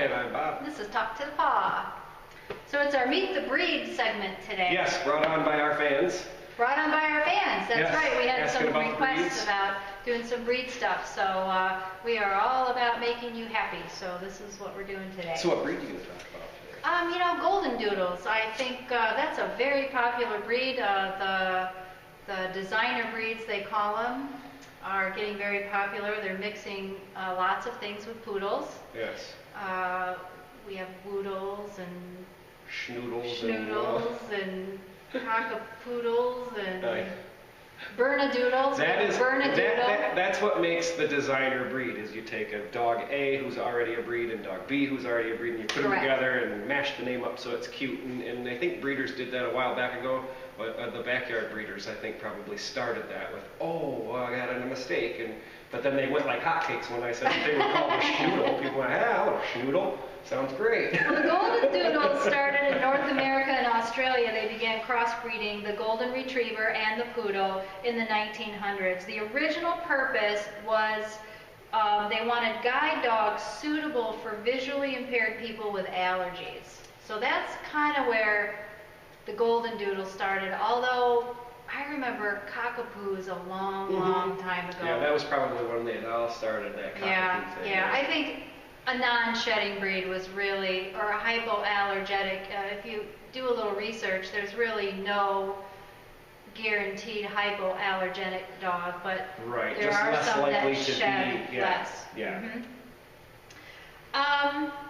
And I'm Bob. This is Talk to the Paw. So it's our Meet the Breed segment today. Yes, brought on by our fans. Brought on by our fans, that's Yes, right. We had asking some about requests breeds. about doing some breed stuff. So we are all about making you happy. So this is what we're doing today. So what breed are you going to talk about today? You know, Golden Doodles. I think that's a very popular breed. The designer breeds, they call them, are getting very popular. They're mixing lots of things with poodles. Yes. We have woodles and Schnoodles and cockapoodles and Aye. Bernedoodles. That's what makes the designer breed, is you take a dog A who's already a breed and dog B who's already a breed, and you put them Correct. together and mash the name up so it's cute. And I think breeders did that a while back ago. But the backyard breeders, I think, probably started that with, I got a mistake. But then they went like hotcakes when I said that they were called a schnoodle. People went, I want a schnoodle. Sounds great. Well, the Golden Doodles started in North America and Australia. They began crossbreeding the Golden Retriever and the Poodle in the 1900s. The original purpose was they wanted guide dogs suitable for visually impaired people with allergies. So that's kind of where the Golden Doodle started, although I remember cockapoos a long time ago. Yeah, that was probably when they all started that cockapoo thing. Yeah, I think a non-shedding breed was really, or a hypoallergenic. If you do a little research, there's really no guaranteed hypoallergenic dog, but right, there just are less some likely that to shed be, less. Yeah.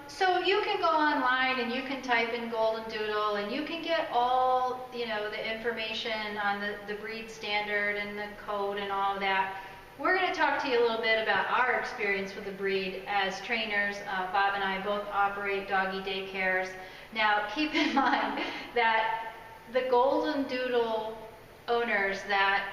So you can go online and you can type in Golden Doodle and you can get all, the information on the breed standard and the code and all of that. We're going to talk to you a little bit about our experience with the breed as trainers. Bob and I both operate doggy daycares. Now, keep in mind that the Golden Doodle owners that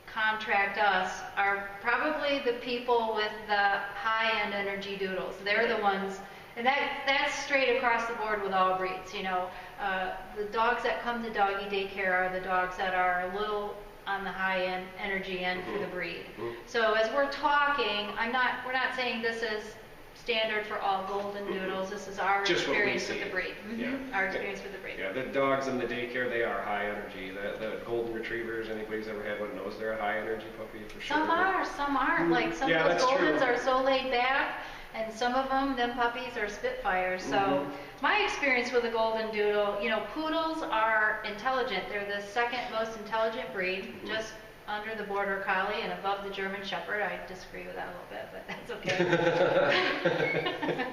contract us are probably the people with the high-end energy doodles. They're the ones, and that's straight across the board with all breeds. The dogs that come to doggy daycare are the dogs that are a little on the high-end energy end for the breed. So as we're talking, we're not saying this is standard for all Golden Doodles. This is our Just experience with the breed. Yeah. Our experience with the breed. Yeah, the dogs in the daycare, they are high energy. The Golden Retrievers, anybody's ever had one knows they're a high energy puppy for sure. Some are, some aren't. Like some of those Goldens are so laid back, and some of them puppies are Spitfires. So my experience with a Golden Doodle, poodles are intelligent. They're the second most intelligent breed, just under the Border Collie and above the German Shepherd. I disagree with that a little bit, but that's okay.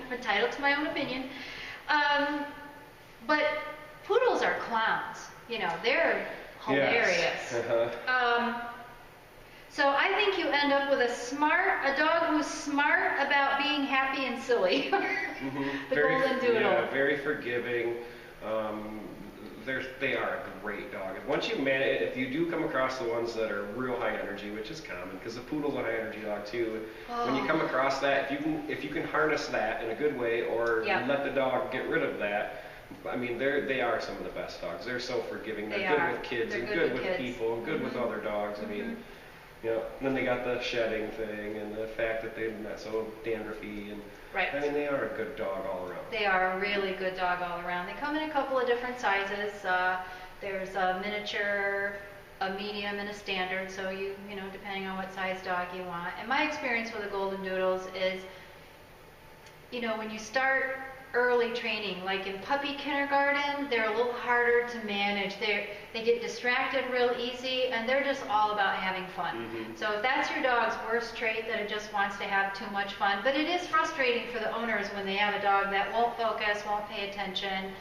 I'm entitled to my own opinion. But poodles are clowns. They're hilarious. Yes. So I think you end up with a dog who's smart about being happy and silly. The Golden Doodle. Yeah, very forgiving. They are a great dog. Once you manage, if you do come across the ones that are real high energy, which is common, because the poodle's a high energy dog too. When you come across that, if you can harness that in a good way, or let the dog get rid of that, I mean, they are some of the best dogs. They're so forgiving. They're good with kids and good with people and good with other dogs. I mean, and then they got the shedding thing and the fact that they're not so dandruffy and. Right. I mean, they are a good dog all around. They are a really good dog all around. They come in a couple of different sizes. There's a miniature, a medium, and a standard. So depending on what size dog you want. And my experience with the Golden Doodles is, when you start early training, like in puppy kindergarten, they're a little harder to manage. They get distracted real easy, and they're just all about having fun. So if that's your dog's worst trait, that it just wants to have too much fun. But it is frustrating for the owners when they have a dog that won't focus, won't pay attention.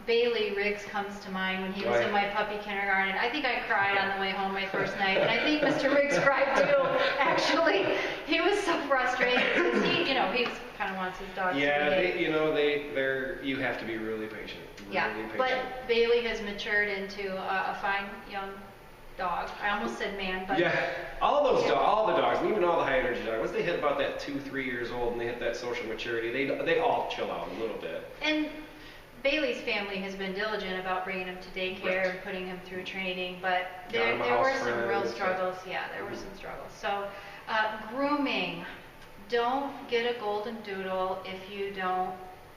Bailey Riggs comes to mind when he was in my puppy kindergarten. I think I cried on the way home my first night, and I think Mr. Riggs cried too, actually. He was so frustrated because he kind of wants his dog to behave. You have to be really patient. But Bailey has matured into a fine young dog. I almost said man, but all the dogs, and even all the high energy dogs, once they hit about that 2-3 years old and they hit that social maturity, they all chill out a little bit. And Bailey's family has been diligent about bringing him to daycare and putting him through training, but there were some real struggles. Yeah, there were some struggles. So grooming, don't get a Golden Doodle if you don't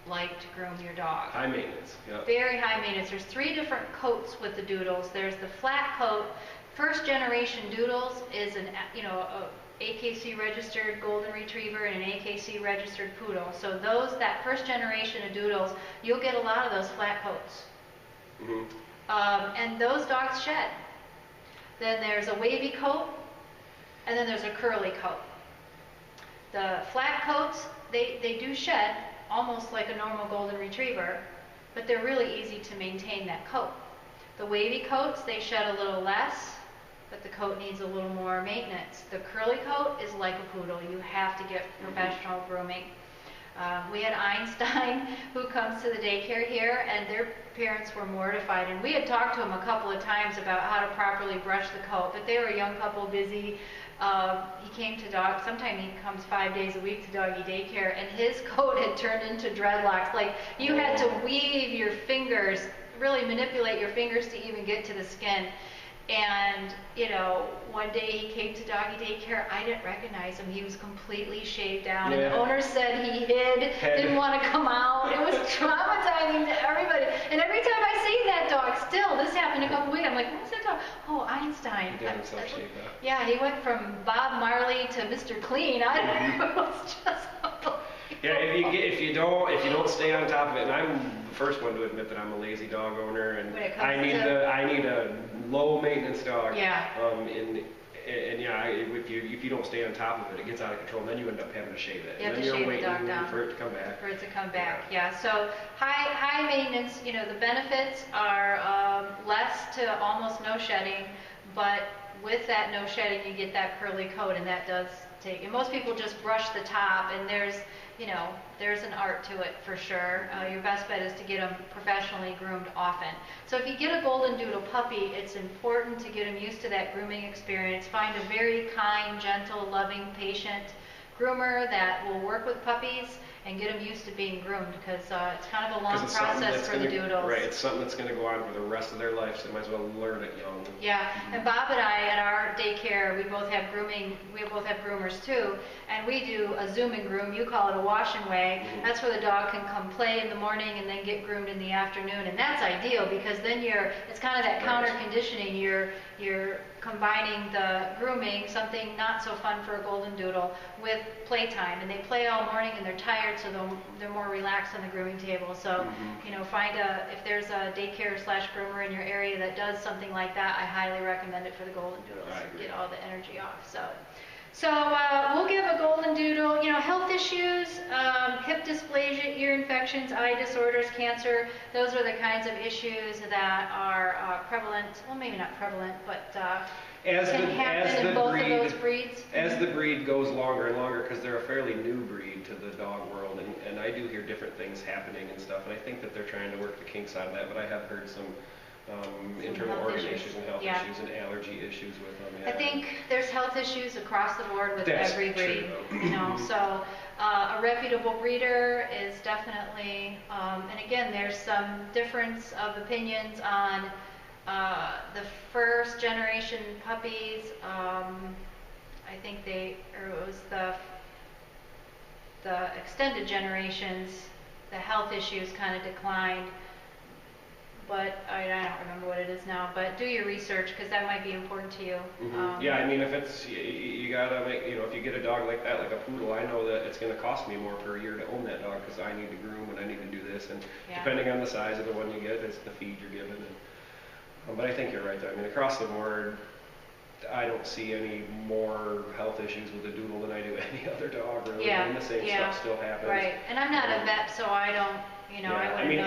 like to groom your dog. High maintenance. Yep. Very high maintenance. There's 3 different coats with the Doodles. There's the flat coat. First generation Doodles is an a AKC registered Golden Retriever and an AKC registered Poodle. So that first generation of Doodles, you'll get a lot of those flat coats. And those dogs shed. Then there's a wavy coat, and then there's a curly coat. The flat coats, they do shed, almost like a normal Golden Retriever, but they're really easy to maintain that coat. The wavy coats, they shed a little less, but the coat needs a little more maintenance. The curly coat is like a poodle. You have to get professional grooming. We had Einstein who comes to the daycare here, and their parents were mortified. And we had talked to them a couple of times about how to properly brush the coat, but they were a young couple, busy. He came to sometime he comes 5 days a week to doggy daycare, and his coat had turned into dreadlocks. Like, you had to weave your fingers, really manipulate your fingers to even get to the skin. And, one day he came to doggy daycare. I didn't recognize him. He was completely shaved down. Yeah. And the owner said he hid, didn't want to come out. It was traumatizing to everybody. And every time I see that dog, still, this happened a couple weeks, I'm like, what's that dog? Oh, Einstein. He got himself shaved up. Yeah, he went from Bob Marley to Mr. Clean. I don't know. It was just unbelievable. Yeah, if you don't stay on top of it, and I'm the first one to admit that I'm a lazy dog owner, and I need a low maintenance dog. Yeah. If you don't stay on top of it, it gets out of control, and then you end up having to shave it. You have and to then shave you're the dog waiting down for it to come back. Yeah. So high maintenance. The benefits are less to almost no shedding, but with that no shedding, you get that curly coat, and that does take. And most people just brush the top, and there's an art to it for sure. Your best bet is to get them professionally groomed often. So if you get a Golden Doodle puppy, it's important to get them used to that grooming experience. Find a very kind, gentle, loving, patient groomer that will work with puppies and get them used to being groomed, because it's kind of a long process for the Doodles. Right, it's something that's going to go on for the rest of their life, so they might as well learn it young. Yeah, and Bob and I at our daycare, we both have groomers too, and we do a zoom and groom. You call it a wash and weigh. That's where the dog can come play in the morning and then get groomed in the afternoon, and that's ideal, because then it's kind of that counter conditioning. You're combining the grooming, something not so fun for a Golden Doodle, with playtime, and they play all morning and they're tired, so they're more relaxed on the grooming table. So if there's a daycare / groomer in your area that does something like that, I highly recommend it for the Golden Doodles. Get all the energy off. So we'll give a Golden Doodle, health issues, hip dysplasia, ear infections, eye disorders, cancer. Those are the kinds of issues that are prevalent. Well, maybe not prevalent, but can happen in both of those breeds. As the breed goes longer and longer, because they're a fairly new breed to the dog world, and I do hear different things happening and stuff, and I think that they're trying to work the kinks out of that, but I have heard some internal organ issues and health issues and allergy issues with them. Yeah. I think there's health issues across the board with every breed. So a reputable breeder is definitely, and again, there's some difference of opinions on the first generation puppies. I think it was the extended generations, the health issues kind of declined. But I don't remember what it is now. But do your research, because that might be important to you. Yeah, I mean, if it's you gotta make, if you get a dog like that, like a poodle, I know that it's going to cost me more per year to own that dog, because I need to groom and I need to do this, and depending on the size of the one you get, it's the feed you're given. But I think you're right there. I mean, across the board, I don't see any more health issues with a Doodle than I do any other dog, really. And the same stuff still happens. Right, and I'm not a vet, so I don't. I mean,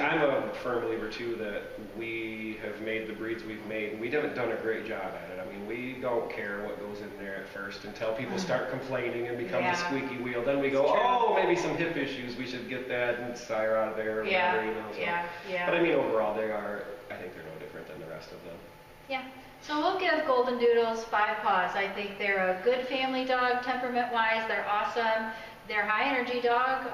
I'm a firm believer too that we have made the breeds we've made, and we haven't done a great job at it. I mean, we don't care what goes in there at first until people start complaining and become the squeaky wheel. Then we go, maybe some hip issues, we should get that and sire out of there. Or whatever, But I mean, overall, I think they're no different than the rest of them. Yeah. So we'll give Golden Doodles 5 paws. I think they're a good family dog, temperament-wise. They're awesome. They're high-energy dog.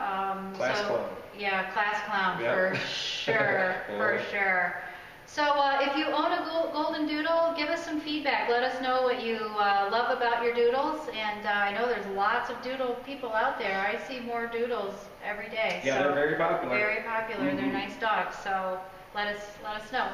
Class clown. Yeah, class clown for sure, for sure. So if you own a Golden Doodle, give us some feedback. Let us know what you love about your doodles. And I know there's lots of doodle people out there. I see more doodles every day. Yeah, so they're very popular. Very popular. They're nice dogs. So let us know.